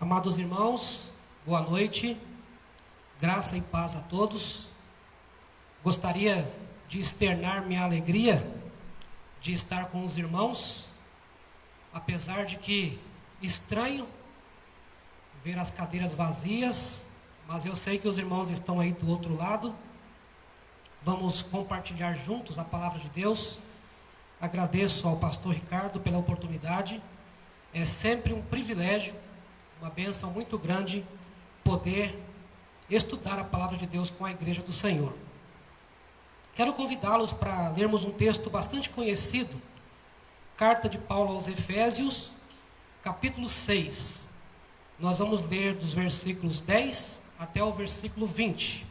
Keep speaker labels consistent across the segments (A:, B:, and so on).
A: Amados irmãos, boa noite, graça e paz a todos. Gostaria de externar minha alegria de estar com os irmãos, apesar de que estranho ver as cadeiras vazias, mas eu sei que os irmãos estão aí do outro lado. Vamos compartilhar juntos a palavra de Deus. Agradeço ao pastor Ricardo pela oportunidade. É sempre um privilégio, uma bênção muito grande poder estudar a palavra de Deus com a igreja do Senhor. Quero convidá-los para lermos um texto bastante conhecido, carta de Paulo aos Efésios, capítulo 6. Nós vamos ler dos versículos 10 até o versículo 20.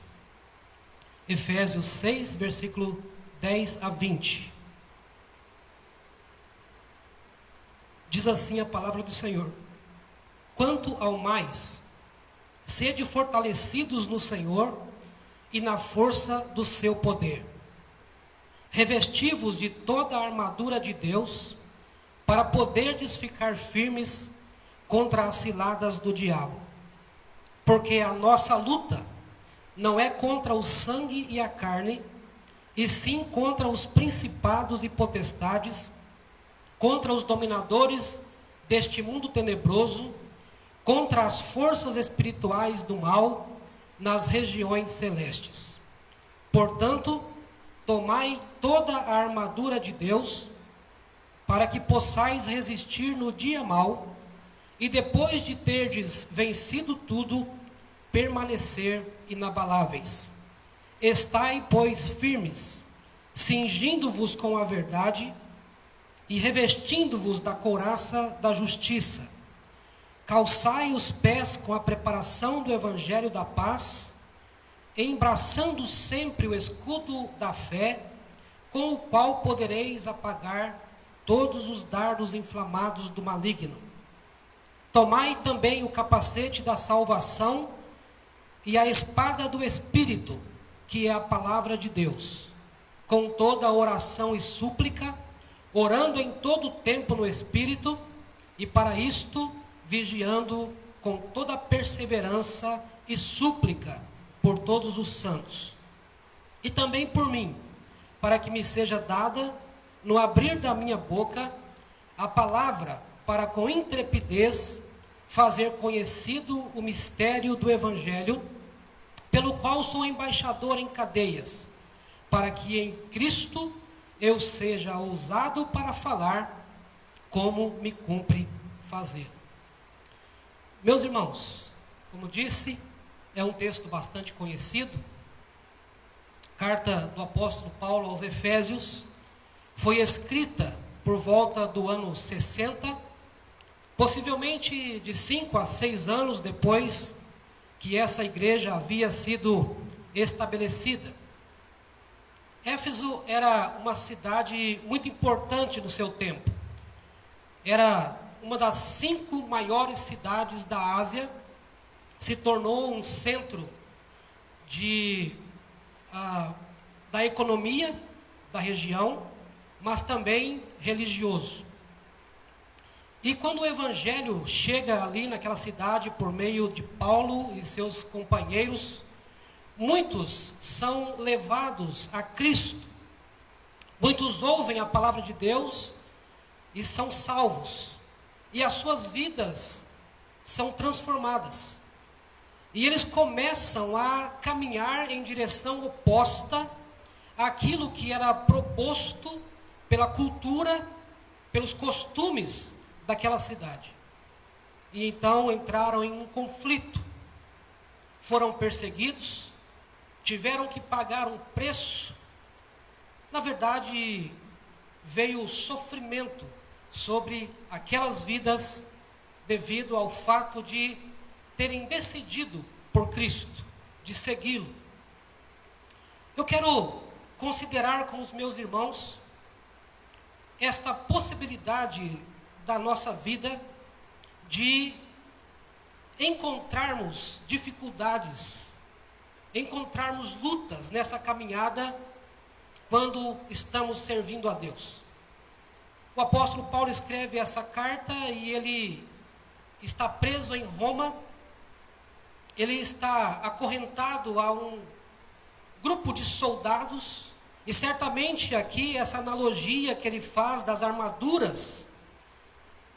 A: Efésios 6, versículo 10 a 20. Diz assim a palavra do Senhor: quanto ao mais, sede fortalecidos no Senhor e na força do seu poder. Revesti-vos de toda a armadura de Deus, para poderdes ficar firmes contra as ciladas do diabo. Porque a nossa luta não é contra o sangue e a carne, e sim contra os principados e potestades, contra os dominadores deste mundo tenebroso, contra as forças espirituais do mal nas regiões celestes. Portanto, tomai toda a armadura de Deus, para que possais resistir no dia mau, e depois de terdes vencido tudo, permanecer inabaláveis. Estai, pois, firmes, cingindo-vos com a verdade, e revestindo-vos da couraça da justiça. Calçai os pés com a preparação do evangelho da paz, embraçando sempre o escudo da fé, com o qual podereis apagar todos os dardos inflamados do maligno. Tomai também o capacete da salvação e a espada do Espírito, que é a palavra de Deus, com toda oração e súplica, orando em todo o tempo no Espírito, e para isto vigiando com toda perseverança e súplica por todos os santos. E também por mim, para que me seja dada, no abrir da minha boca, a palavra para com intrepidez fazer conhecido o mistério do Evangelho, pelo qual sou embaixador em cadeias, para que em Cristo eu seja ousado para falar como me cumpre fazer. Meus irmãos, como disse, é um texto bastante conhecido. Carta do apóstolo Paulo aos Efésios foi escrita por volta do ano 60, possivelmente de 5 a 6 anos depois que essa igreja havia sido estabelecida. Éfeso era uma cidade muito importante no seu tempo. Era uma das 5 maiores cidades da Ásia. Se tornou um centro da economia da região, mas também religioso. E quando o evangelho chega ali naquela cidade por meio de Paulo e seus companheiros, muitos são levados a Cristo. Muitos ouvem a palavra de Deus e são salvos. E as suas vidas são transformadas. E eles começam a caminhar em direção oposta àquilo que era proposto pela cultura, pelos costumes daquela cidade. E então entraram em um conflito. Foram perseguidos, tiveram que pagar um preço. Na verdade, veio o sofrimento sobre aquelas vidas devido ao fato de terem decidido por Cristo, de segui-lo. Eu quero considerar com os meus irmãos esta possibilidade da nossa vida de encontrarmos dificuldades, encontrarmos lutas nessa caminhada quando estamos servindo a Deus. O apóstolo Paulo escreve essa carta e ele está preso em Roma, ele está acorrentado a um grupo de soldados, e certamente aqui essa analogia que ele faz das armaduras,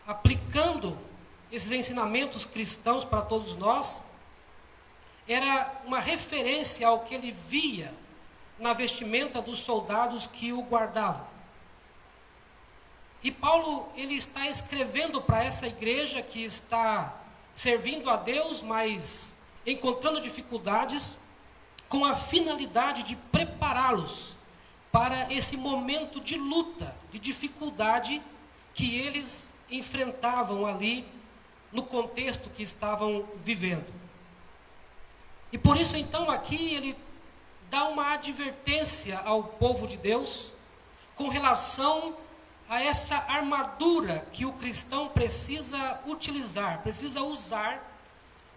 A: aplicando esses ensinamentos cristãos para todos nós, era uma referência ao que ele via na vestimenta dos soldados que o guardavam. E Paulo, ele está escrevendo para essa igreja que está servindo a Deus, mas encontrando dificuldades, com a finalidade de prepará-los para esse momento de luta, de dificuldade que eles enfrentavam ali no contexto que estavam vivendo. E por isso então aqui ele dá uma advertência ao povo de Deus com relação a essa armadura que o cristão precisa utilizar, precisa usar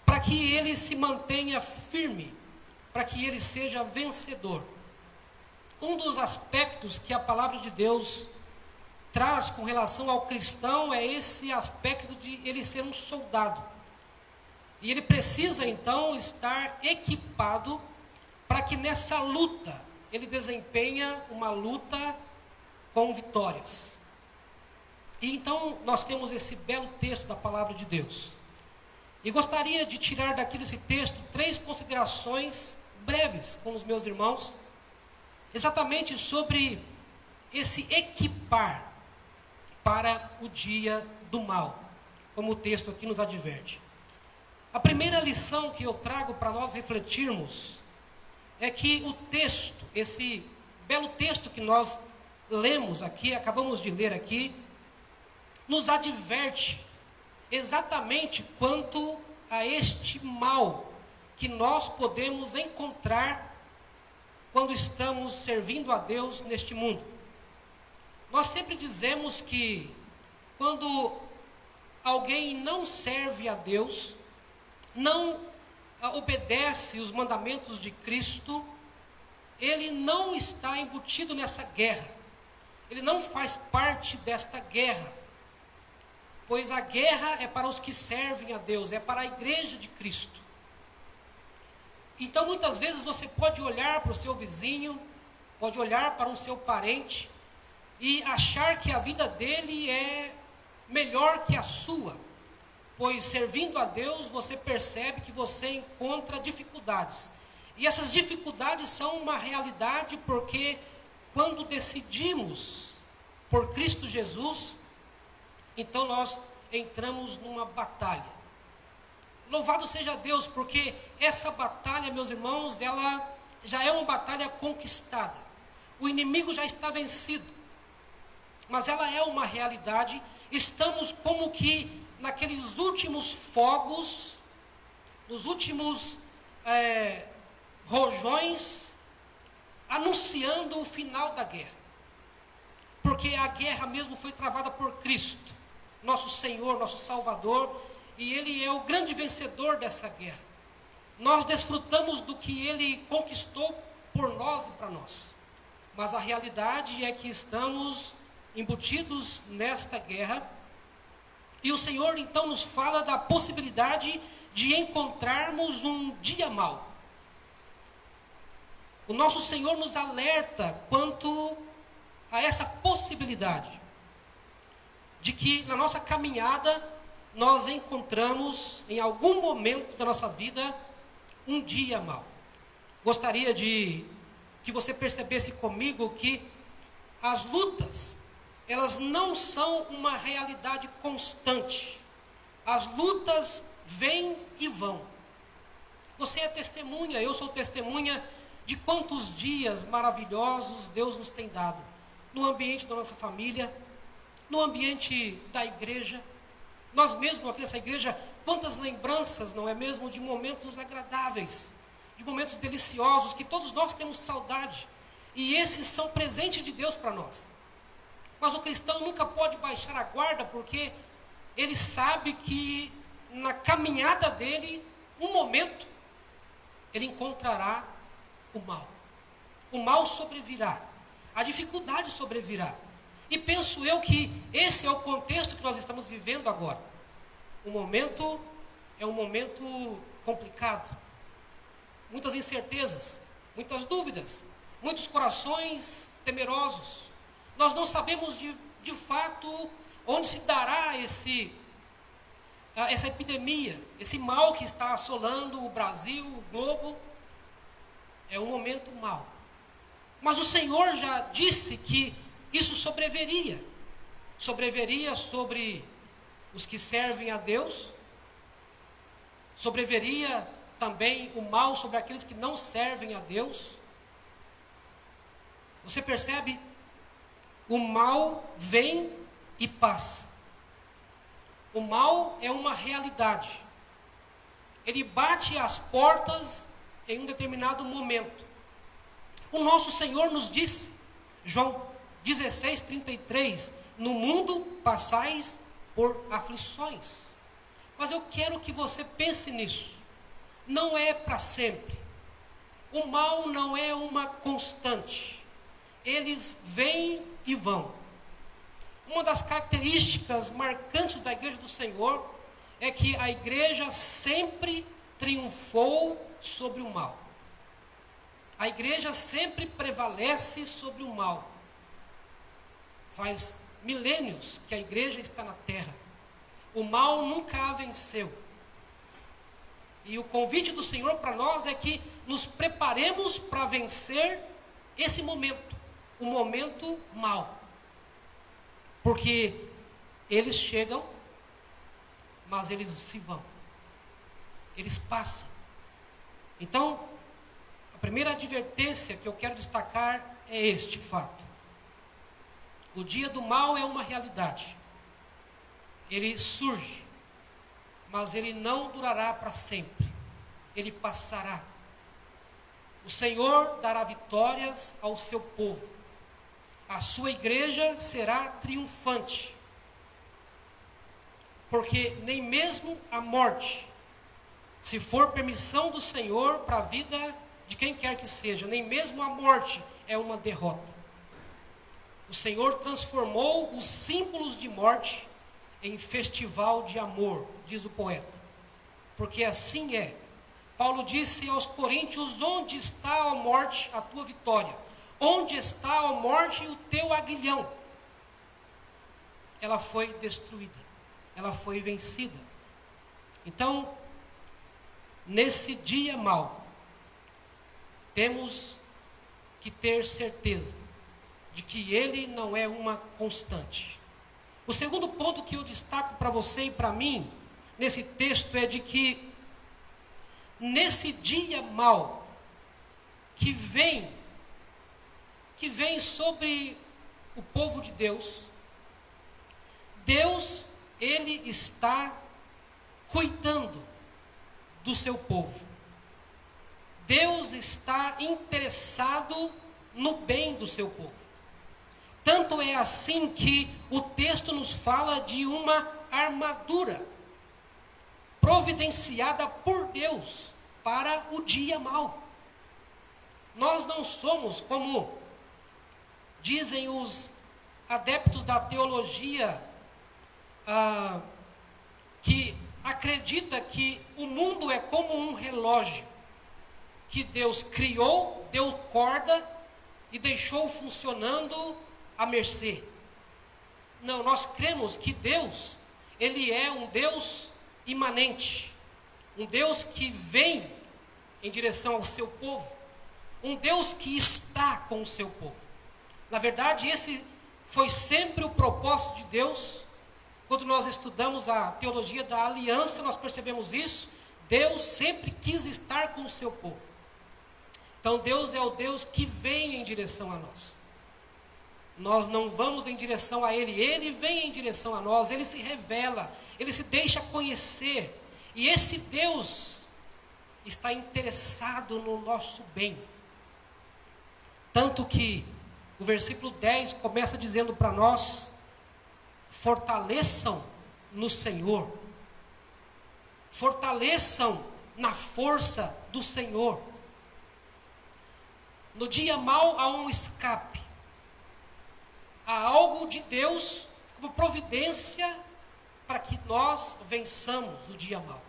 A: para que ele se mantenha firme, para que ele seja vencedor. Um dos aspectos que a palavra de Deus traz com relação ao cristão é esse aspecto de ele ser um soldado. E ele precisa então estar equipado para que nessa luta ele desempenha uma luta com vitórias. E então nós temos esse belo texto da palavra de Deus. E gostaria de tirar daqui desse texto 3 considerações breves com os meus irmãos, exatamente sobre esse equipar para o dia do mal, como o texto aqui nos adverte. A primeira lição que eu trago para nós refletirmos é que o texto, esse belo texto que nós lemos aqui, acabamos de ler aqui, nos adverte exatamente quanto a este mal que nós podemos encontrar quando estamos servindo a Deus neste mundo. Nós sempre dizemos que quando alguém não serve a Deus, não obedece os mandamentos de Cristo, ele não está embutido nessa guerra, ele não faz parte desta guerra, pois a guerra é para os que servem a Deus, é para a igreja de Cristo. Então muitas vezes você pode olhar para o seu vizinho, pode olhar para o seu parente e achar que a vida dele é melhor que a sua, pois servindo a Deus você percebe que você encontra dificuldades. E essas dificuldades são uma realidade porque quando decidimos por Cristo Jesus, então nós entramos numa batalha. Louvado seja Deus, porque essa batalha, meus irmãos, ela já é uma batalha conquistada. O inimigo já está vencido, mas ela é uma realidade. Estamos como que naqueles últimos fogos, nos últimos rojões, anunciando o final da guerra. Porque a guerra mesmo foi travada por Cristo, nosso Senhor, nosso Salvador, e Ele é o grande vencedor dessa guerra. Nós desfrutamos do que Ele conquistou por nós e para nós. Mas a realidade é que estamos embutidos nesta guerra, e o Senhor então nos fala da possibilidade de encontrarmos um dia mau. O nosso Senhor nos alerta quanto a essa possibilidade de que na nossa caminhada nós encontramos em algum momento da nossa vida um dia mau. Gostaria de que você percebesse comigo que as lutas, elas não são uma realidade constante. As lutas vêm e vão. Você é testemunha, eu sou testemunha de quantos dias maravilhosos Deus nos tem dado. No ambiente da nossa família, no ambiente da igreja. Nós mesmos aqui nessa igreja, quantas lembranças, não é mesmo, de momentos agradáveis, de momentos deliciosos, que todos nós temos saudade. E esses são presentes de Deus para nós. Mas o cristão nunca pode baixar a guarda, porque ele sabe que na caminhada dele, um momento, ele encontrará o mal. O mal sobrevirá. A dificuldade sobrevirá. E penso eu que esse é o contexto que nós estamos vivendo agora. O momento é um momento complicado. Muitas incertezas, muitas dúvidas, muitos corações temerosos. Nós não sabemos de fato onde se dará essa epidemia, esse mal que está assolando o Brasil, o globo. É um momento mau. Mas o Senhor já disse que isso sobreviria sobre os que servem a Deus, sobreviria também o mal sobre aqueles que não servem a Deus. Você percebe? O mal vem e passa. O mal é uma realidade. Ele bate às portas em um determinado momento. O nosso Senhor nos disse, João 16:33, no mundo passais por aflições. Mas eu quero que você pense nisso. Não é para sempre. O mal não é uma constante. Eles vêm e vão. Uma das características marcantes da igreja do Senhor é que a igreja sempre triunfou sobre o mal. A igreja sempre prevalece sobre o mal. Faz milênios que a igreja está na terra. O mal nunca a venceu. E o convite do Senhor para nós é que nos preparemos para vencer esse momento, o momento mau. Porque eles chegam, mas eles se vão. Eles passam. Então, a primeira advertência que eu quero destacar é este fato. O dia do mal é uma realidade. Ele surge, mas ele não durará para sempre. Ele passará. O Senhor dará vitórias ao seu povo. A sua igreja será triunfante. Porque nem mesmo a morte, se for permissão do Senhor para a vida de quem quer que seja, nem mesmo a morte é uma derrota. O Senhor transformou os símbolos de morte em festival de amor, diz o poeta. Porque assim é. Paulo disse aos Coríntios: onde está, ó morte, a tua vitória? Onde está, ó morte, o teu aguilhão? Ela foi destruída. Ela foi vencida. Então, nesse dia mau, temos que ter certeza de que ele não é uma constante. O segundo ponto que eu destaco para você e para mim, nesse texto, é de que nesse dia mau que vem sobre o povo de Deus, Deus, ele está cuidando do seu povo. Deus está interessado no bem do seu povo. Tanto é assim que o texto nos fala de uma armadura providenciada por Deus para o dia mau. Nós não somos como dizem os adeptos da teologia, que acredita que o mundo é como um relógio, que Deus criou, deu corda e deixou funcionando à mercê. Não, nós cremos que Deus, ele é um Deus imanente, um Deus que vem em direção ao seu povo, um Deus que está com o seu povo. Na verdade, esse foi sempre o propósito de Deus. Quando nós estudamos a teologia da aliança, nós percebemos isso. Deus sempre quis estar com o seu povo. Então Deus é o Deus que vem em direção a nós. Nós não vamos em direção a Ele, Ele vem em direção a nós, Ele se revela, Ele se deixa conhecer. E esse Deus está interessado no nosso bem. Tanto que o versículo 10 começa dizendo para nós: fortaleçam no Senhor. Fortaleçam na força do Senhor. No dia mau há um escape. Há algo de Deus como providência para que nós vençamos o dia mau.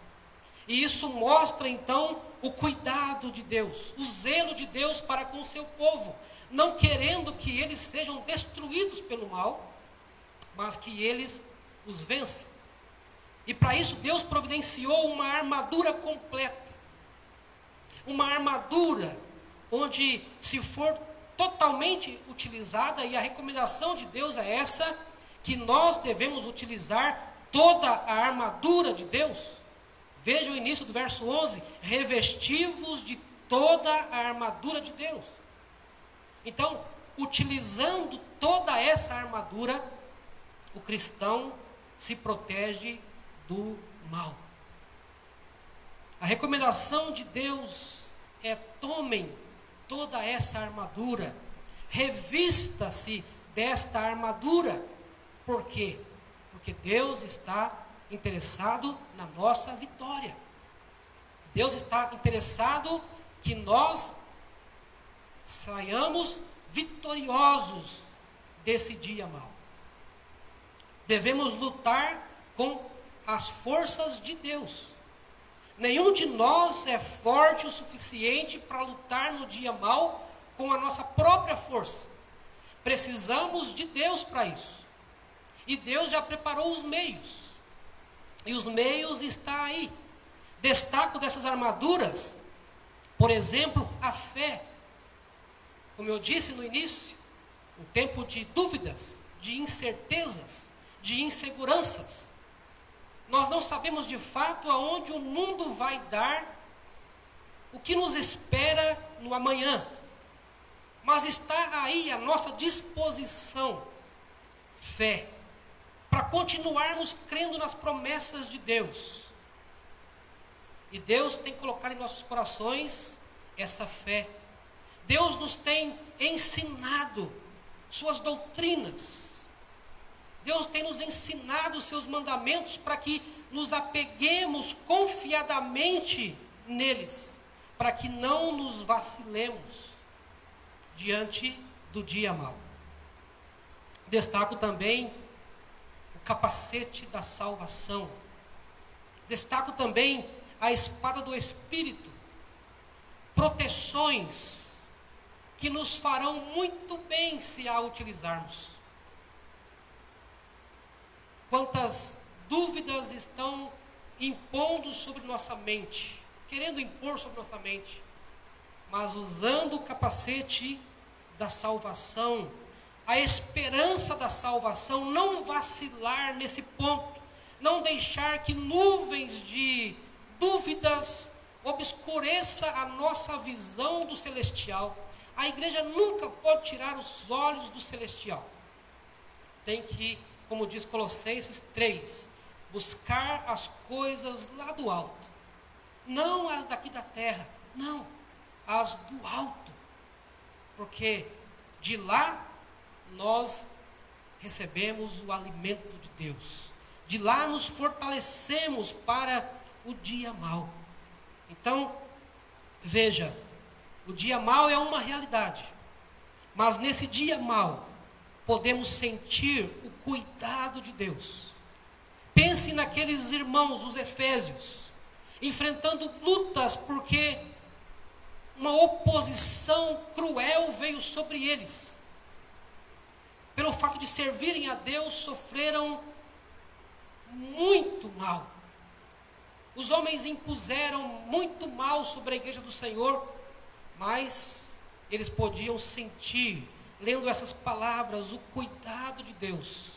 A: E isso mostra então o cuidado de Deus, o zelo de Deus para com o seu povo, não querendo que eles sejam destruídos pelo mal, mas que eles os vençam. E para isso Deus providenciou uma armadura completa. Uma armadura onde, se for totalmente utilizada, e a recomendação de Deus é essa, que nós devemos utilizar toda a armadura de Deus. Veja o início do verso 11, revesti-vos de toda a armadura de Deus. Então, utilizando toda essa armadura, o cristão se protege do mal. A recomendação de Deus é: tomem toda essa armadura, revista-se desta armadura. Por quê? Porque Deus está interessado na nossa vitória. Deus está interessado que nós saiamos vitoriosos desse dia mau. Devemos lutar com as forças de Deus. Nenhum de nós é forte o suficiente para lutar no dia mau com a nossa própria força. Precisamos de Deus para isso. E Deus já preparou os meios. E os meios estão aí. Destaco dessas armaduras, por exemplo, a fé. Como eu disse no início, um tempo de dúvidas, de incertezas, de inseguranças. Nós não sabemos de fato aonde o mundo vai dar, o que nos espera no amanhã. Mas está aí à nossa disposição fé, para continuarmos crendo nas promessas de Deus. E Deus tem colocado em nossos corações essa fé. Deus nos tem ensinado suas doutrinas. Deus tem nos ensinado os seus mandamentos para que nos apeguemos confiadamente neles, para que não nos vacilemos diante do dia mau. Destaco também o capacete da salvação. Destaco também a espada do Espírito, proteções que nos farão muito bem se a utilizarmos. Quantas dúvidas estão impondo sobre nossa mente, querendo impor sobre nossa mente, mas usando o capacete da salvação, a esperança da salvação, não vacilar nesse ponto, não deixar que nuvens de dúvidas obscureça a nossa visão do celestial. A igreja nunca pode tirar os olhos do celestial. Tem que, como diz Colossenses 3, buscar as coisas lá do alto, não as daqui da terra, não, as do alto, porque de lá nós recebemos o alimento de Deus, de lá nos fortalecemos para o dia mau. Então, veja, o dia mau é uma realidade, mas nesse dia mau podemos sentir o cuidado de Deus. Pense naqueles irmãos, os efésios, enfrentando lutas porque uma oposição cruel veio sobre eles. Pelo fato de servirem a Deus, sofreram muito mal. Os homens impuseram muito mal sobre a igreja do Senhor, mas eles podiam sentir, lendo essas palavras, o cuidado de Deus.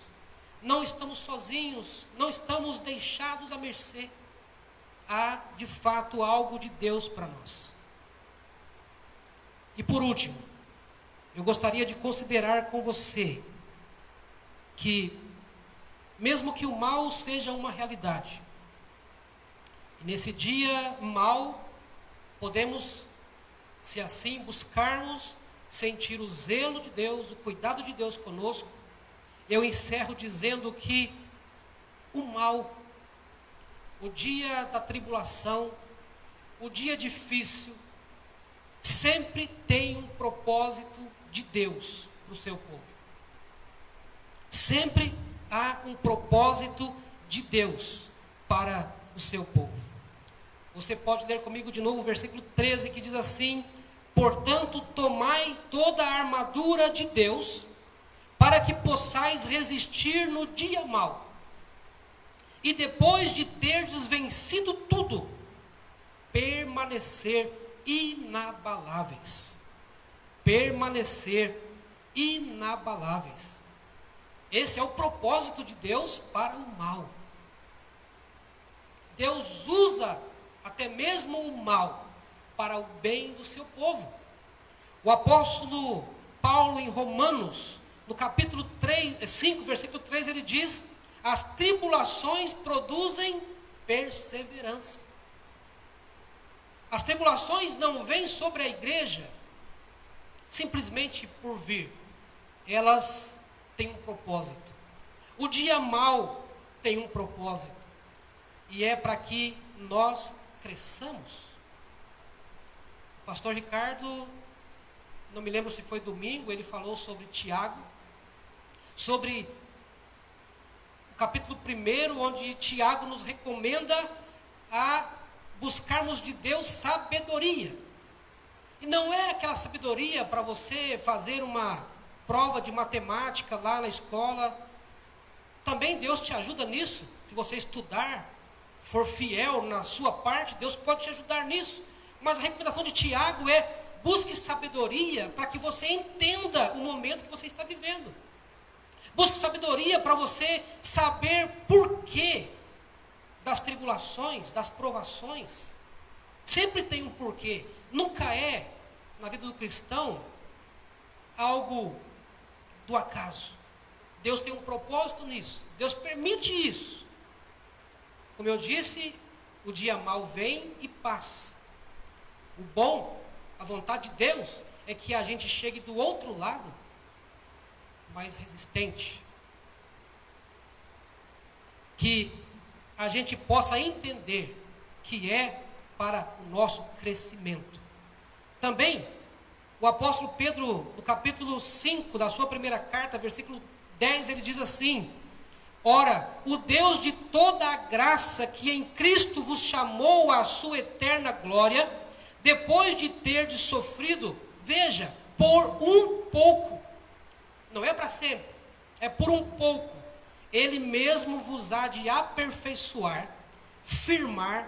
A: Não estamos sozinhos, não estamos deixados à mercê. Há, de fato, algo de Deus para nós. E por último, eu gostaria de considerar com você que, mesmo que o mal seja uma realidade, e nesse dia mau, podemos, se assim buscarmos, sentir o zelo de Deus, o cuidado de Deus conosco. Eu encerro dizendo que o mal, o dia da tribulação, o dia difícil, sempre tem um propósito de Deus para o seu povo. Sempre há um propósito de Deus para o seu povo. Você pode ler comigo de novo o versículo 13, que diz assim: portanto, tomai toda a armadura de Deus, para que possais resistir no dia mau. E depois de terdes vencido tudo, permanecer inabaláveis. Permanecer inabaláveis. Esse é o propósito de Deus para o mal. Deus usa até mesmo o mal para o bem do seu povo. O apóstolo Paulo, em Romanos, no capítulo 5, versículo 3, ele diz: as tribulações produzem perseverança. As tribulações não vêm sobre a igreja simplesmente por vir. Elas têm um propósito. O dia mau tem um propósito. E é para que nós cresçamos. O pastor Ricardo, não me lembro se foi domingo, ele falou sobre Tiago, sobre o capítulo 1, onde Tiago nos recomenda a buscarmos de Deus sabedoria. E não é aquela sabedoria para você fazer uma prova de matemática lá na escola. Também Deus te ajuda nisso. Se você estudar, for fiel na sua parte, Deus pode te ajudar nisso. Mas a recomendação de Tiago é: busque sabedoria para que você entenda o momento que você está vivendo. Busque sabedoria para você saber por quê das tribulações, das provações. Sempre tem um porquê. Nunca é, na vida do cristão, algo do acaso. Deus tem um propósito nisso. Deus permite isso. Como eu disse, o dia mau vem e passa. O bom, a vontade de Deus, é que a gente chegue do outro lado mais resistente. Que a gente possa entender que é para o nosso crescimento. Também, o apóstolo Pedro, no capítulo 5 da sua primeira carta, versículo 10, ele diz assim: ora, o Deus de toda a graça que em Cristo vos chamou à sua eterna glória, depois de terdes sofrido, veja, por um pouco, não é para sempre, é por um pouco, Ele mesmo vos há de aperfeiçoar, firmar,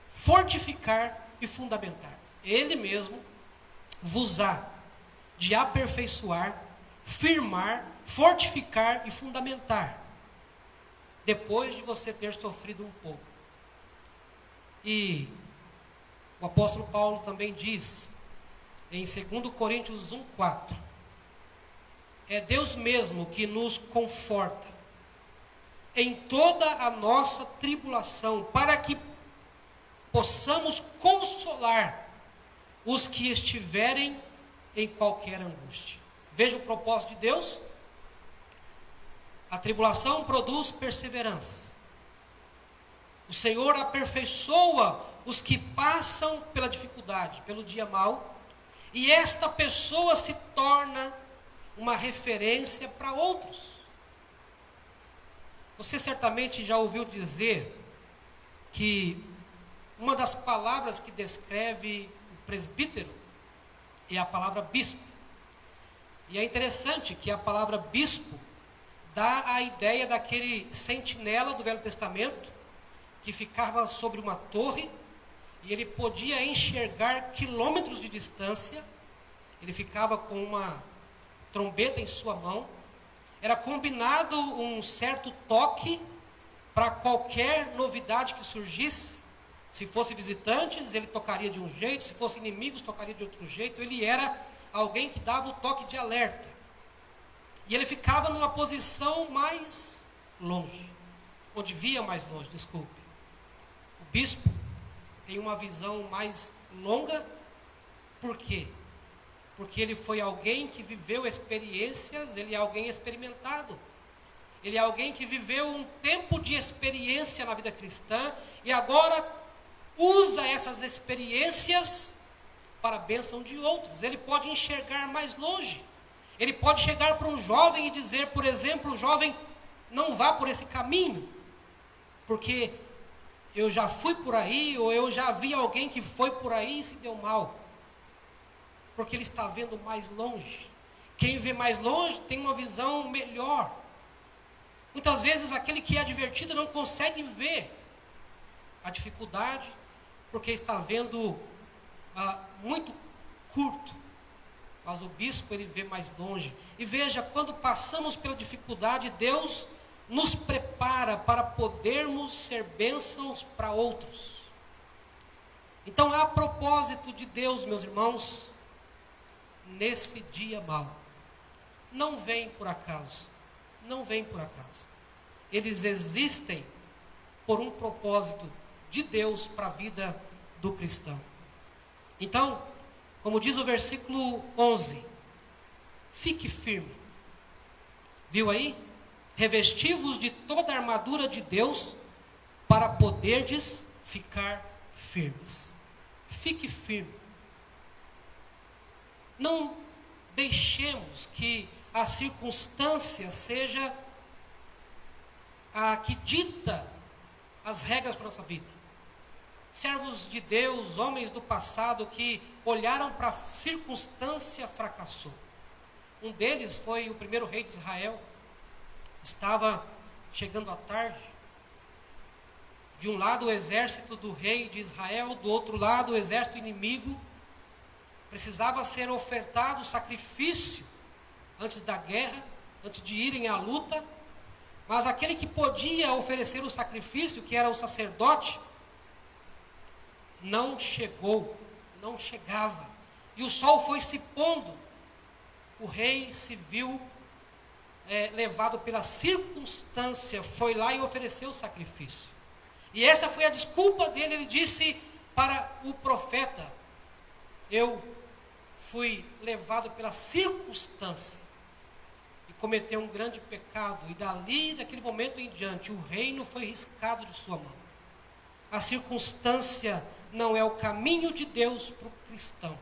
A: fortificar e fundamentar. Ele mesmo vos há de aperfeiçoar, firmar, fortificar e fundamentar, depois de você ter sofrido um pouco. E o apóstolo Paulo também diz, em 2 Coríntios 1,4, é Deus mesmo que nos conforta em toda a nossa tribulação, para que possamos consolar os que estiverem em qualquer angústia. Veja o propósito de Deus. A tribulação produz perseverança. O Senhor aperfeiçoa os que passam pela dificuldade, pelo dia mau, e esta pessoa se torna uma referência para outros. Você certamente já ouviu dizer que uma das palavras que descreve o presbítero é a palavra bispo. E é interessante que a palavra bispo dá a ideia daquele sentinela do Velho Testamento que ficava sobre uma torre e ele podia enxergar quilômetros de distância. Ele ficava com uma trombeta em sua mão. Era combinado um certo toque para qualquer novidade que surgisse. Se fosse visitantes, ele tocaria de um jeito. Se fossem inimigos, tocaria de outro jeito. Ele era alguém que dava o toque de alerta. E ele ficava numa posição mais longe. Onde via mais longe, desculpe. O bispo tem uma visão mais longa. Por quê? Porque ele foi alguém que viveu experiências, ele é alguém experimentado. Ele é alguém que viveu um tempo de experiência na vida cristã e agora usa essas experiências para a bênção de outros. Ele pode enxergar mais longe. Ele pode chegar para um jovem e dizer, por exemplo, jovem, não vá por esse caminho. porque eu já fui por aí, ou eu já vi alguém que foi por aí e se deu mal. Porque ele está vendo mais longe. Quem vê mais longe tem uma visão melhor. Muitas vezes aquele que é advertido não consegue ver a dificuldade, porque está vendo muito curto. Mas o bispo, ele vê mais longe. E veja, quando passamos pela dificuldade, Deus nos prepara para podermos ser bênçãos para outros. Então, a propósito de Deus, meus irmãos, nesse dia mau, não vem por acaso. Não vem por acaso. Eles existem por um propósito de Deus para a vida do cristão. Então, como diz o versículo 11, fique firme. Viu aí? Revesti-vos de toda a armadura de Deus para poderdes ficar firmes. Fique firme. Não deixemos que a circunstância seja a que dita as regras para a nossa vida. Servos de Deus, homens do passado que olharam para a circunstância, fracassou. Um deles foi o primeiro rei de Israel. Estava chegando à tarde. De um lado o exército do rei de Israel, do outro lado o exército inimigo. Precisava ser ofertado sacrifício antes da guerra, antes de irem à luta. Mas aquele que podia oferecer o sacrifício, que era o sacerdote, não chegou, não chegava. E o sol foi se pondo. O rei se viu levado pela circunstância, foi lá e ofereceu o sacrifício. E essa foi a desculpa dele. Ele disse para o profeta: eu fui levado pela circunstância e cometeu um grande pecado. E daquele momento em diante, o reino foi riscado de sua mão. A circunstância não é o caminho de Deus para o cristão.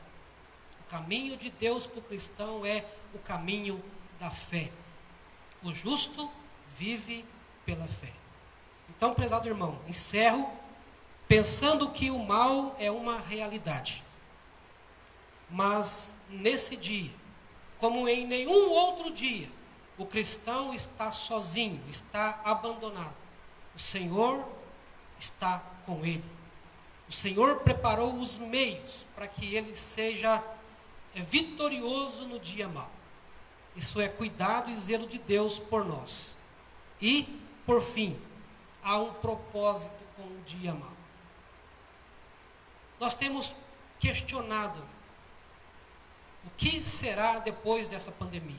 A: O caminho de Deus para o cristão é o caminho da fé. O justo vive pela fé. Então, prezado irmão, encerro pensando que o mal é uma realidade. Mas nesse dia, como em nenhum outro dia, o cristão está sozinho, está abandonado. O Senhor está com ele. O Senhor preparou os meios para que ele seja vitorioso no dia mau. Isso é cuidado e zelo de Deus por nós. E, por fim, há um propósito com o dia mau. Nós temos questionado o que será depois dessa pandemia.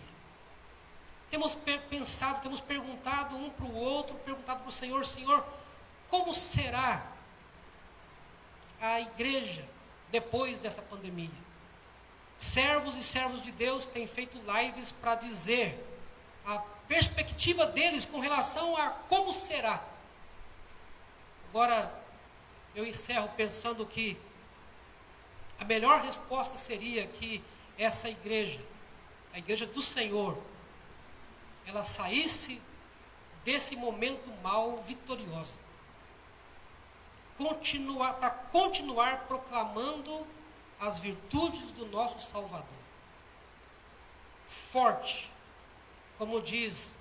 A: Temos pensado, temos perguntado um para o outro, perguntado para o Senhor: Senhor, como será a igreja depois dessa pandemia? Servos e servos de Deus têm feito lives para dizer a perspectiva deles com relação a como será. Agora, eu encerro pensando que a melhor resposta seria que essa igreja, a igreja do Senhor, ela saísse desse momento mau vitoriosa. Para continuar proclamando as virtudes do nosso Salvador. Forte, como diz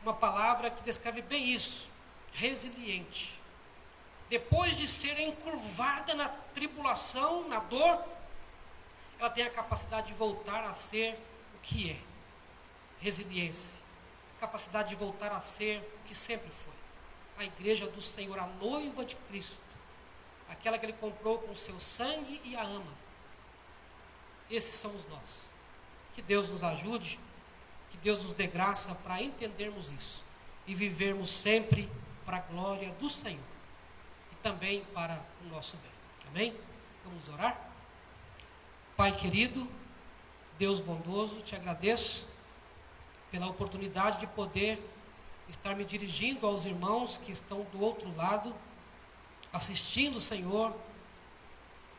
A: uma palavra que descreve bem isso, resiliente. Depois de ser encurvada na tribulação, na dor, ela tem a capacidade de voltar a ser o que é. Resiliência. Capacidade de voltar a ser o que sempre foi. A igreja do Senhor, a noiva de Cristo. Aquela que ele comprou com o seu sangue e a ama. Esses somos nós. Que Deus nos ajude, que Deus nos dê graça para entendermos isso e vivermos sempre para a glória do Senhor e também para o nosso bem. Amém? Vamos orar? Pai querido, Deus bondoso, te agradeço pela oportunidade de poder estar me dirigindo aos irmãos que estão do outro lado, assistindo, Senhor,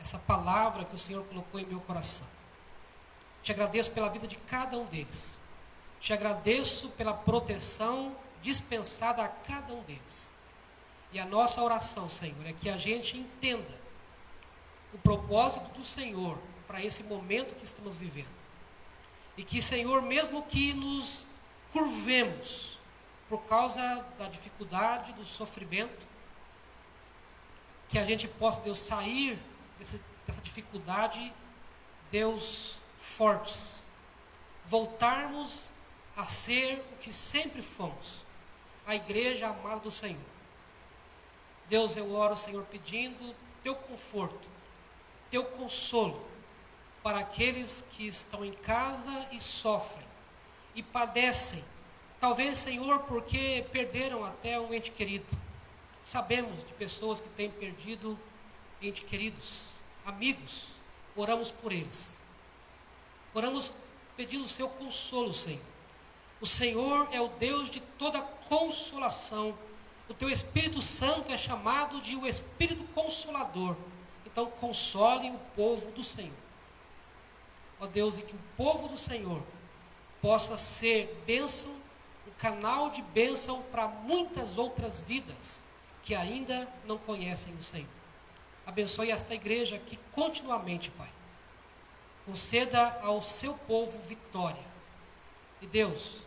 A: essa palavra que o Senhor colocou em meu coração. Te agradeço pela vida de cada um deles. Te agradeço pela proteção dispensada a cada um deles. E a nossa oração, Senhor, é que a gente entenda o propósito do Senhor para esse momento que estamos vivendo. E que, Senhor, mesmo que nos curvemos por causa da dificuldade, do sofrimento, que a gente possa, Deus, sair dessa dificuldade, Deus, fortes. Voltarmos a ser o que sempre fomos, a igreja amada do Senhor. Deus, eu oro, Senhor, pedindo teu conforto, teu consolo para aqueles que estão em casa e sofrem e padecem. Talvez, Senhor, porque perderam até um ente querido. Sabemos de pessoas que têm perdido entes queridos, amigos. Oramos por eles. Oramos pedindo o seu consolo, Senhor. O Senhor é o Deus de toda consolação. O teu Espírito Santo é chamado de o Espírito Consolador. Então, console o povo do Senhor. Ó Deus, e que o povo do Senhor possa ser bênção, um canal de bênção para muitas outras vidas que ainda não conhecem o Senhor. Abençoe esta igreja que continuamente, Pai, conceda ao seu povo vitória. E Deus,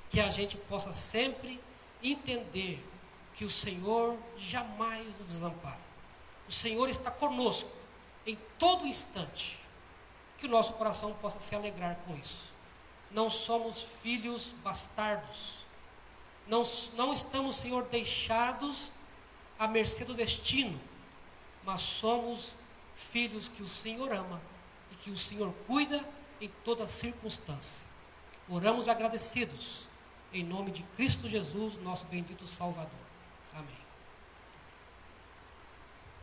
A: que a gente possa sempre entender que o Senhor jamais nos desampara. O Senhor está conosco em todo instante. Que o nosso coração possa se alegrar com isso. Não somos filhos bastardos. Não estamos, Senhor, deixados à mercê do destino. Mas somos filhos que o Senhor ama e que o Senhor cuida em toda circunstância. Oramos agradecidos, em nome de Cristo Jesus, nosso bendito Salvador. Amém.